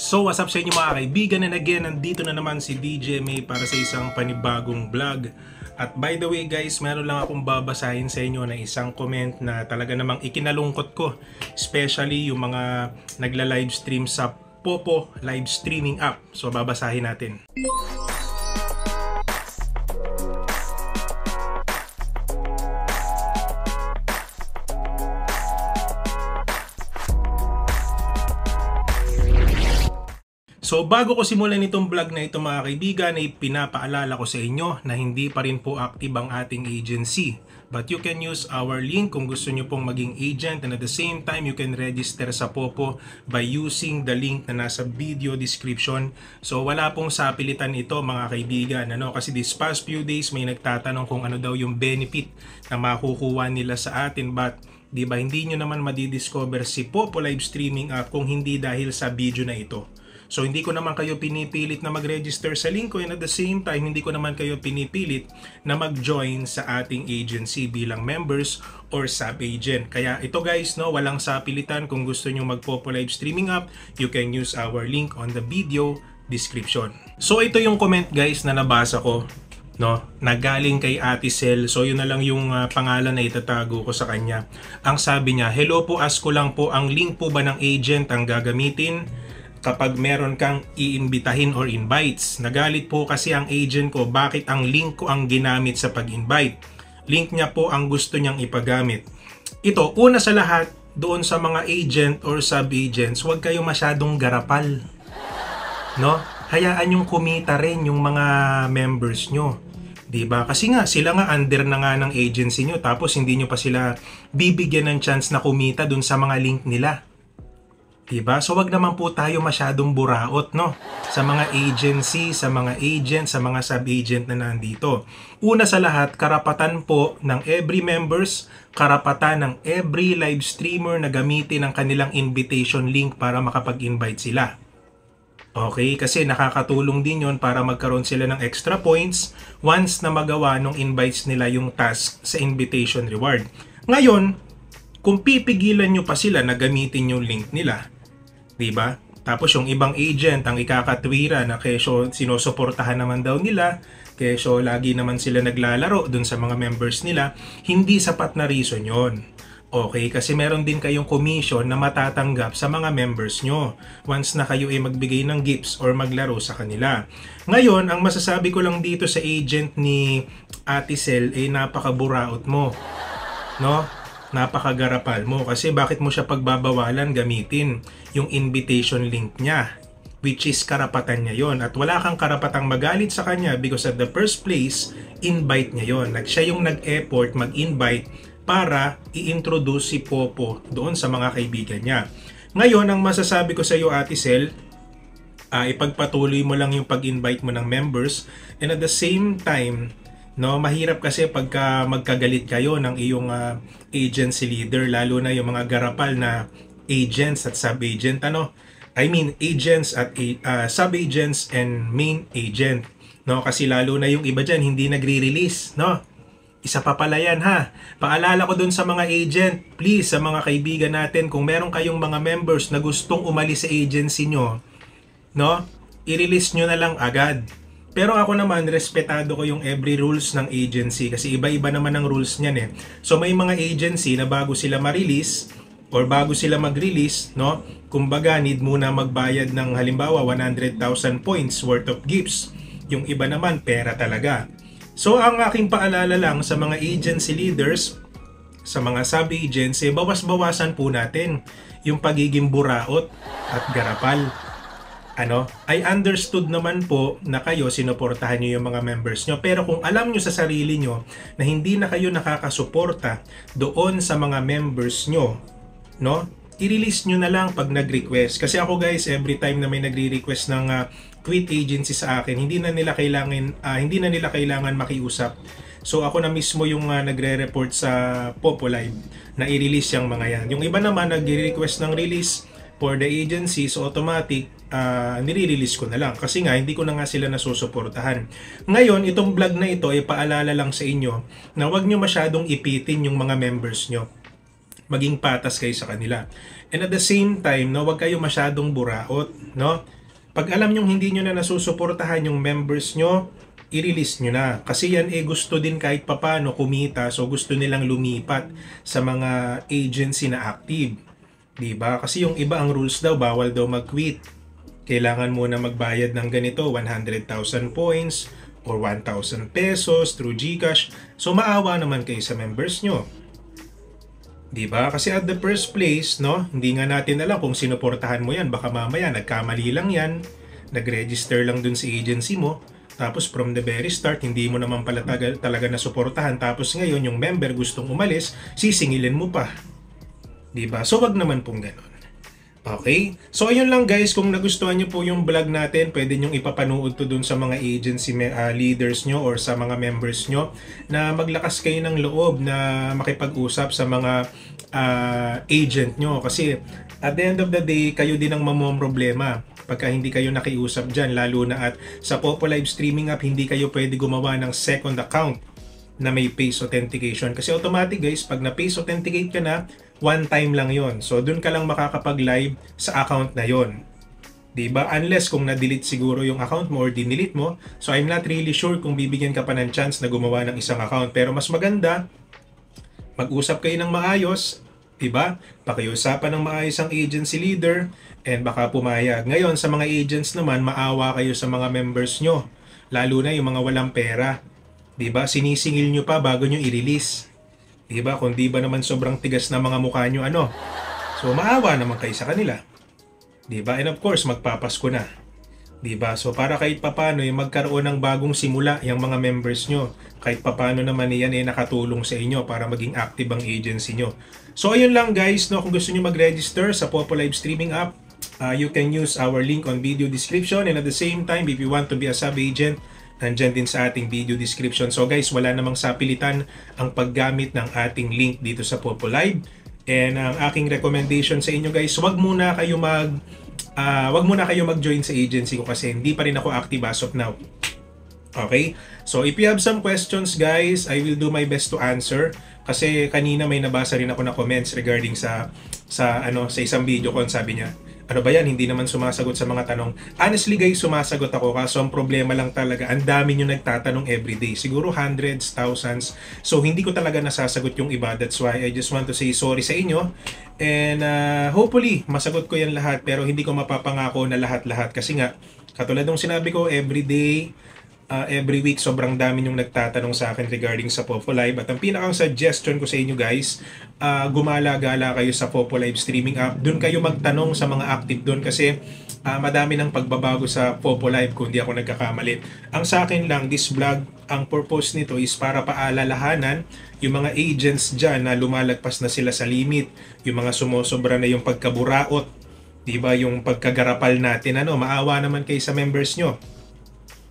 So what's up sa inyo mga kaibigan, and again, nandito na naman si DJ May para sa isang panibagong vlog. At by the way guys, meron lang akong babasahin sa inyo na isang comment na talaga namang ikinalungkot ko. Especially yung mga nagla-livestream sa Popo live streaming app. So babasahin natin. So bago ko simulan itong vlog na ito mga kaibigan, ay pinapaalala ko sa inyo na hindi pa rin po active ang ating agency. But you can use our link kung gusto nyo pong maging agent, and at the same time you can register sa Popo by using the link na nasa video description. So wala pong sapilitan ito mga kaibigan, kasi these past few days may nagtatanong kung ano daw yung benefit na makukuha nila sa atin, but diba hindi nyo naman madidiscover si Popo live streaming app kung hindi dahil sa video na ito. So hindi ko naman kayo pinipilit na mag-register sa link ko, and at the same time hindi ko naman kayo pinipilit na mag-join sa ating agency bilang members or sub-agent. Kaya ito guys, walang sapilitan. Kung gusto nyo mag-Popo live streaming app, you can use our link on the video description. So ito yung comment guys na nabasa ko, na galing kay Ate Sel. So yun na lang yung pangalan na itatago ko sa kanya. Ang sabi niya, "Hello po, ask ko lang po, ang link po ba ng agent ang gagamitin kapag meron kang iimbitahin or invites? Nagalit po kasi ang agent ko bakit ang link ko ang ginamit sa pag-invite. Link niya po ang gusto niyang ipagamit." Ito, una sa lahat, doon sa mga agent or sub-agents, huwag kayo masyadong garapal. Hayaan yung kumita rin yung mga members nyo. Diba? Kasi nga, sila nga under na nga ng agency nyo, tapos hindi nyo pa sila bibigyan ng chance na kumita dun sa mga link nila. Diba? So wag naman po tayo masyadong buraot, sa mga agency, sa mga agent, sa mga sub-agent na nandito. Una sa lahat, karapatan po ng every members, karapatan ng every live streamer na gamitin ang kanilang invitation link para makapag-invite sila. Okay? Kasi nakakatulong din yon para magkaroon sila ng extra points once na magawa ng invites nila yung task sa invitation reward. Ngayon, kung pipigilan nyo pa sila na gamitin yung link nila, diba? Tapos yung ibang agent ang ikakatwira na kesyo sinusuportahan naman daw nila, kesyo lagi naman sila naglalaro dun sa mga members nila, hindi sapat na reason yon. Okay, kasi meron din kayong commission na matatanggap sa mga members nyo once na kayo ay magbigay ng gifts or maglaro sa kanila. Ngayon, ang masasabi ko lang dito sa agent ni Ate Sel ay napakaburaot mo. Napakagarapal mo, kasi bakit mo siya pagbabawalan gamitin yung invitation link niya, which is karapatan niya yon, at wala kang karapatang magalit sa kanya because at the first place, invite niya yon. Siya yung nag-effort mag-invite para i-introduce si Popo doon sa mga kaibigan niya. Ngayon, ang masasabi ko sa iyo Ate Sel, ipagpatuloy mo lang yung pag-invite mo ng members, and at the same time, mahirap kasi pagka magkagalit kayo ng iyong agency leader, lalo na yung mga garapal na agents at sub-agent, agents at sub-agents and main agent, kasi lalo na yung iba dyan hindi nagre-release, Isa pa pala yan ha. Paalala ko dun sa mga agent, please, sa mga kaibigan natin, kung meron kayong mga members na gustong umalis sa agency nyo, i-release nyo na lang agad. Pero ako naman, respetado ko yung every rules ng agency kasi iba-iba naman ang rules niyan . So may mga agency na bago sila ma-release or bago sila mag-release, kumbaga need muna magbayad ng halimbawa 100,000 points worth of gifts. Yung iba naman pera talaga. So ang aking paalala lang sa mga agency leaders, sa mga sub-agents, bawas-bawasan po natin yung pagiging buraot at garapal. I understood naman po na kayo sinuportahan nyo yung mga members nyo, pero kung alam nyo sa sarili nyo na hindi na kayo nakakasuporta doon sa mga members nyo, i-release nyo na lang pag nag-request. Kasi ako guys, every time na may nagre-request ng quit agency sa akin, hindi na nila kailangan makiusap. So ako na mismo yung nagre-report sa Popo Live na i-release yung mga yan. Yung iba naman nagre-request ng release for the agency, so automatic nire-release ko na lang kasi nga hindi ko na nga sila nasusuportahan. Ngayon, itong vlog na ito ay paalala lang sa inyo na huwag nyo masyadong ipitin yung mga members nyo. maging patas kayo sa kanila. And at the same time, no, wag kayo masyadong buraot, no? Pag alam nyo hindi nyo na nasusuportahan yung members nyo, i-release nyo na. Kasi yan gusto din kahit papano kumita, so gusto nilang lumipat sa mga agency na active. Diba? Kasi yung iba ang rules daw, bawal daw mag-quit. Kailangan muna magbayad ng ganito, 100,000 points or 1,000 pesos through GCash. So maawa naman kayo sa members nyo. Diba? Kasi at the first place, no, hindi nga natin alam kung sinuportahan mo yan. Baka mamaya nagkamali lang yan, nag-register lang dun sa agency mo, tapos from the very start, hindi mo naman pala talaga nasuportahan. Tapos ngayon, yung member gustong umalis, sisingilin mo pa. Diba? So wag naman pong ganun. Okay? So ayun lang guys, kung nagustuhan nyo po yung vlog natin, pwede nyong ipapanood to dun sa mga agency leaders nyo or sa mga members nyo na maglakas kayo ng loob na makipag-usap sa mga agent nyo. Kasi at the end of the day, kayo din ang mamomroblema pagka hindi kayo nakiusap dyan, lalo na at sa Popo Live Streaming app, hindi kayo pwede gumawa ng second account na may face authentication. Kasi automatic guys, pag na-face authenticate ka na, one time lang yon. So, dun ka lang makakapag-live sa account na yon. Diba? Unless kung na-delete siguro yung account mo or dinelete mo. So, I'm not really sure kung bibigyan ka pa ng chance na gumawa ng isang account. Pero mas maganda, mag-usap kayo ng maayos. Diba? Pakiusapan ng maayos ang agency leader and baka pumayag. Ngayon, sa mga agents naman, maawa kayo sa mga members nyo. Lalo na yung mga walang pera. Diba? Sinisingil nyo pa bago nyo i-release. Diba? Kung di ba naman sobrang tigas na mga mukha nyo, ano? So, maawa naman kayo sa kanila. Diba? And of course, magpapasko na. Diba? So, para kahit papano, magkaroon ng bagong simula yung mga members nyo. Kahit papano naman yan nakatulong sa inyo para maging active ang agency nyo. So, ayun lang guys, no? Kung gusto nyo mag-register sa Popo Live Streaming app, you can use our link on video description. And at the same time, if you want to be a sub-agent, nandyan din sa ating video description. So guys, wala namang sapilitan ang paggamit ng ating link dito sa Popo Live. And ang aking recommendation sa inyo guys, wag muna kayo mag-join sa agency ko kasi hindi pa rin ako active as of now. Okay? So if you have some questions guys, I will do my best to answer. Kasi kanina may nabasa rin ako na comments regarding sa isang video ko, sabi niya, ano ba yan, hindi naman sumasagot sa mga tanong. Honestly guys, sumasagot ako, kaso ang problema lang talaga, ang dami nyo nagtatanong everyday. Siguro hundreds, thousands. So hindi ko talaga nasasagot yung iba. That's why I just want to say sorry sa inyo. And hopefully, masagot ko yan lahat. Pero hindi ko mapapangako na lahat-lahat. Kasi nga, katulad ng sinabi ko, everyday, every week, sobrang dami yung nagtatanong sa akin regarding sa Popo Live. At ang pinakang suggestion ko sa inyo guys, gumala-gala kayo sa Popo Live Streaming app. Doon kayo magtanong sa mga active doon kasi madami ng pagbabago sa Popo Live kung di ako nagkakamali. Ang sa akin lang, this vlog, ang purpose nito is para paalalahanan yung mga agents dyan na lumalagpas na sila sa limit, yung mga sumusobra na yung pagkaburaot, diba, yung pagkagarapal natin, maawa naman kayo sa members nyo.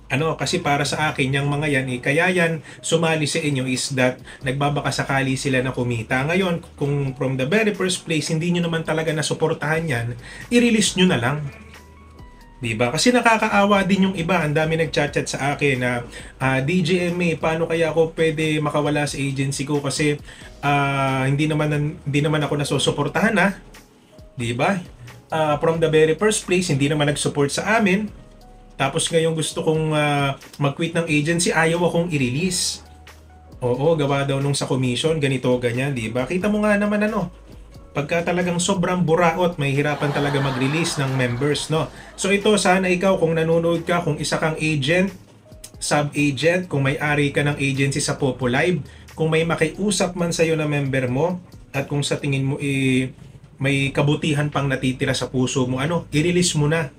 Kasi para sa akin, yung mga yan, kaya yan sumali sa inyo is that nagbabakasakali sila na kumita. Ngayon, kung from the very first place, hindi nyo naman talaga nasuportahan yan, i-release nyo na lang. Diba? Kasi nakakaawa din yung iba. Ang dami nagchat-chat sa akin na, DJMA, paano kaya ako pwede makawala sa agency ko kasi hindi naman ako nasusuportahan na. Diba? From the very first place, hindi naman nag-support sa amin. Tapos ngayon gusto kong mag-quit ng agency, ayaw akong i-release. Oo, gawa daw nung sa commission, ganito, ganyan, di ba? Kita mo nga naman pagka talagang sobrang buraot, may hirapan talaga mag-release ng members, no? So ito, sana ikaw, kung nanonood ka, kung isa kang agent, sub-agent, kung may-ari ka ng agency sa Popo Live, kung may makiusap man sa'yo na member mo, at kung sa tingin mo may kabutihan pang natitira sa puso mo, i-release mo na.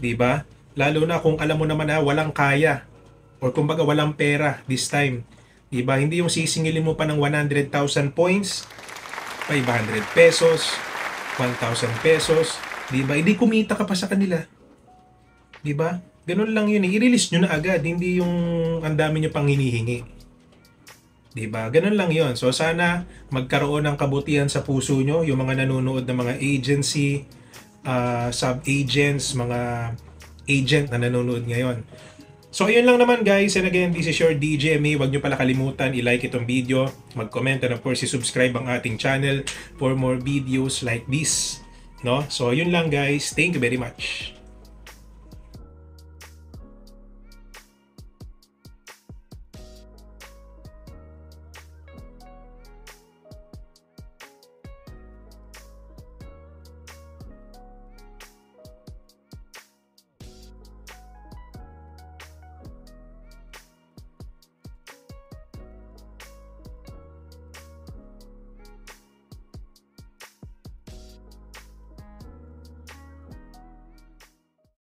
Di ba? Lalo na kung alam mo naman na walang kaya or kumbaga walang pera this time. Diba? Hindi yung sisingilin mo pa ng 100,000 points, 500 pesos, 1,000 pesos. Diba? Hindi kumita ka pa sa kanila. Diba? Ganun lang yun. I-release nyo na agad. Hindi yung ang dami nyo pang hinihingi. Diba? Ganun lang yun. So sana magkaroon ng kabutihan sa puso nyo. Yung mga nanonood ng mga agency, sub-agents, mga agent na nanonood ngayon. So ayun lang naman guys, and again, this is your DJ Me. Huwag nyo pala kalimutan i-like itong video, mag-comment, and of course i-subscribe ang ating channel for more videos like this. No? So yun lang guys, thank you very much.